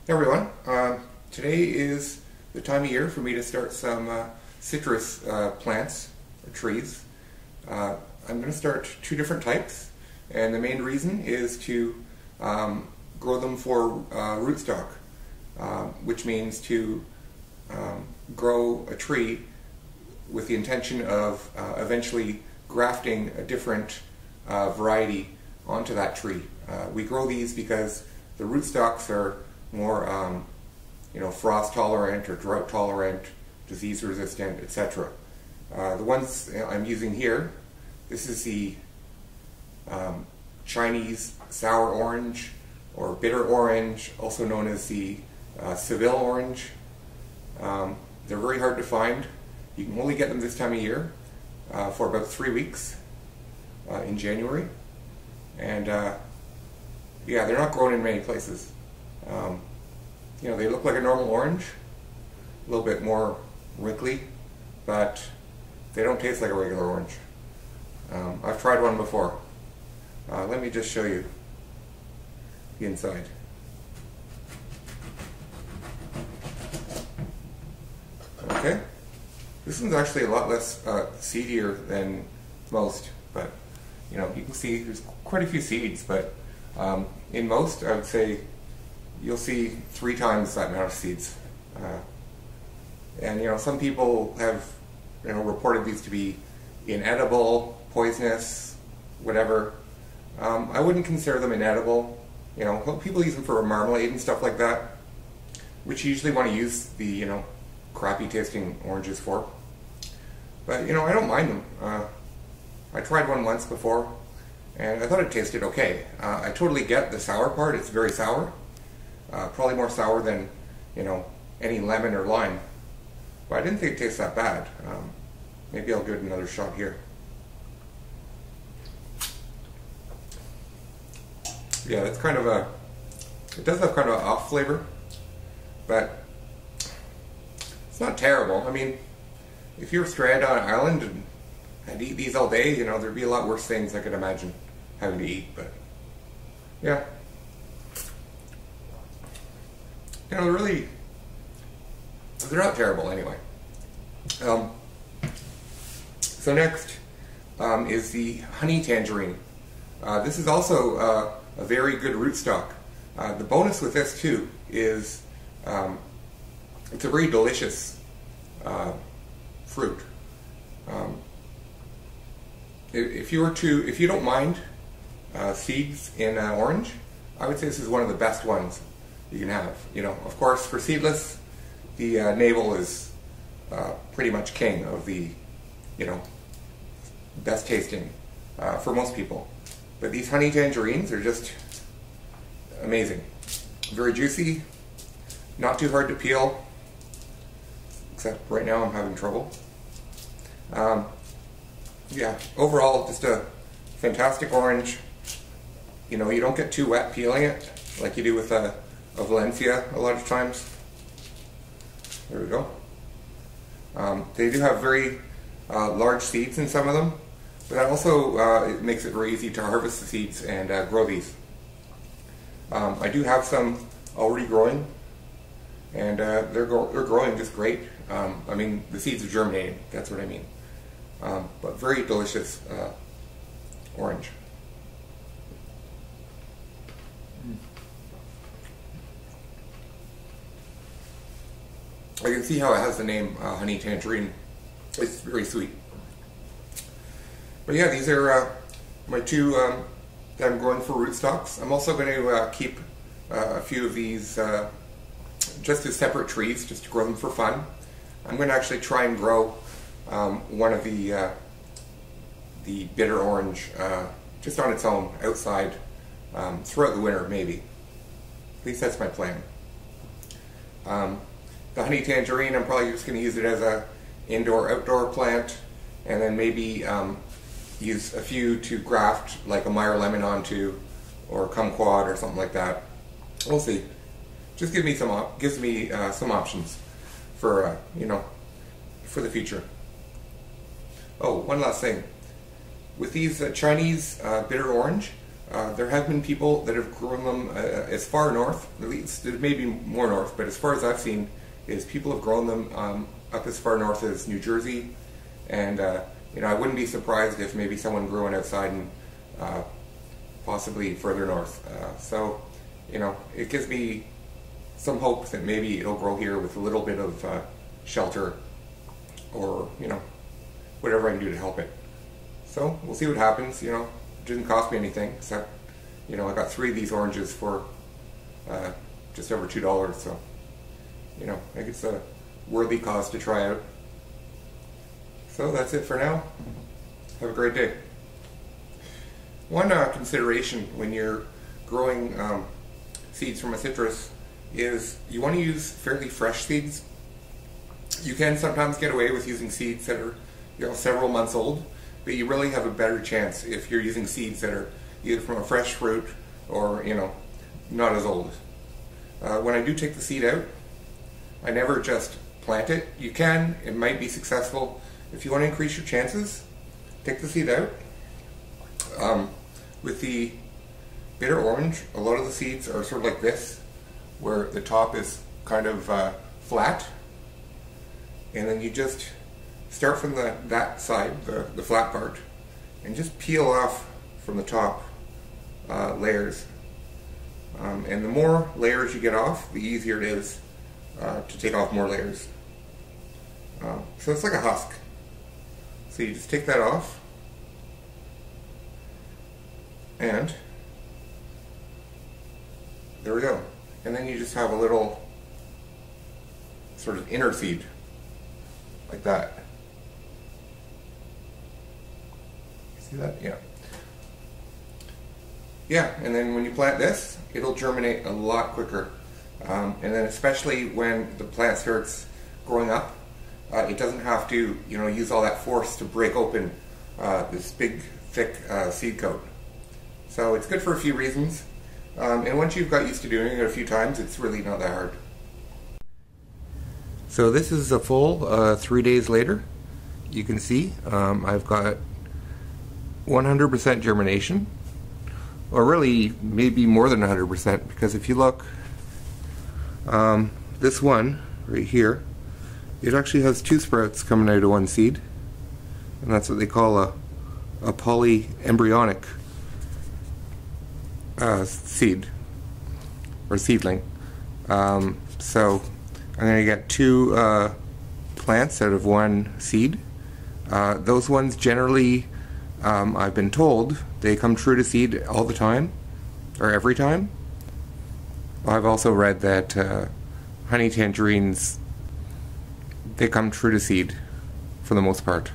Hey everyone, today is the time of year for me to start some citrus plants or trees. I'm going to start two different types, and the main reason is to grow them for rootstock, which means to grow a tree with the intention of eventually grafting a different variety onto that tree. We grow these because the rootstocks are more frost tolerant or drought tolerant, disease resistant, etc. The ones I'm using here, this is the Chinese sour orange or bitter orange, also known as the Seville orange. They're very hard to find. You can only get them this time of year for about 3 weeks in January, and yeah, they're not grown in many places. They look like a normal orange, a little bit more wrinkly, but they don't taste like a regular orange. I've tried one before. Let me just show you the inside. Okay, this one's actually a lot less seedier than most, but you can see there's quite a few seeds, but in most I would say you'll see 3 times that amount of seeds. And some people have reported these to be inedible, poisonous, whatever. I wouldn't consider them inedible. People use them for marmalade and stuff like that, which you usually want to use the crappy tasting oranges for. But I don't mind them. I tried one once before and I thought it tasted okay. I totally get the sour part. It's very sour. Probably more sour than any lemon or lime, but I didn't think it tastes that bad. Maybe I'll give it another shot here. Yeah, it's kind of it does have kind of an off flavor, but it's not terrible. I mean, if you were stranded on an island and eat these all day, there'd be a lot worse things I could imagine having to eat, but yeah. They're not terrible anyway. So next is the honey tangerine. This is also a very good rootstock. The bonus with this too is it's a very delicious fruit. If you don't mind seeds in orange, I would say this is one of the best ones you can have. Of course, for seedless, the navel is pretty much king of the, best tasting for most people. But these honey tangerines are just amazing. Very juicy, not too hard to peel, except right now I'm having trouble. Yeah, overall, just a fantastic orange. You don't get too wet peeling it like you do with a Valencia a lot of times. There we go. They do have very large seeds in some of them, but that also it makes it very easy to harvest the seeds and grow these. I do have some already growing, and they're growing just great. I mean, the seeds are germinating, that's what I mean. But very delicious orange. I can see how it has the name honey tangerine. It's very sweet. But yeah, these are my two that I'm growing for rootstocks. I'm also going to keep a few of these just as separate trees, just to grow them for fun. I'm going to actually try and grow one of the bitter orange just on its own outside throughout the winter, maybe. At least that's my plan. The honey tangerine, I'm probably just going to use it as a indoor-outdoor plant, and then maybe use a few to graft like a Meyer lemon onto, or kumquat or something like that. We'll see. Just gives me some options for for the future. Oh, one last thing. With these Chinese bitter orange, There have been people that have grown them as far north, at least maybe more north, but as far as I've seen, is people have grown them up as far north as New Jersey, and I wouldn't be surprised if maybe someone grew one outside and possibly further north. So, it gives me some hope that maybe it'll grow here with a little bit of shelter, or whatever I can do to help it. So we'll see what happens. It didn't cost me anything, except I got 3 of these oranges for just over $2. So I think it's a worthy cause to try out. So that's it for now. Have a great day. One consideration when you're growing seeds from a citrus is you want to use fairly fresh seeds. You can sometimes get away with using seeds that are several months old, but you really have a better chance if you're using seeds that are either from a fresh fruit or not as old. When I do take the seed out, I never just plant it. It might be successful. If you want to increase your chances, take the seed out. With the bitter orange, a lot of the seeds are sort of like this, where the top is kind of flat, and then you just start from that side, the flat part, and just peel off from the top layers. And the more layers you get off, the easier it is to take off more layers. So it's like a husk. So you just take that off, and there we go. And then you just have a little sort of inner seed, like that. See that? Yeah. Yeah, and then when you plant this, it'll germinate a lot quicker. And then especially when the plant starts growing up, it doesn't have to, use all that force to break open this big, thick seed coat. So it's good for a few reasons. And once you've got used to doing it a few times, it's really not that hard. So this is a full 3 days later. You can see I've got 100% germination, or really maybe more than 100%, because if you look, this one right here, it actually has 2 sprouts coming out of one seed, and that's what they call a polyembryonic seed or seedling. So I'm going to get 2 plants out of one seed. Those ones generally, I've been told, they come true to seed all the time, or every time. I've also read that honey tangerines, they come true to seed for the most part.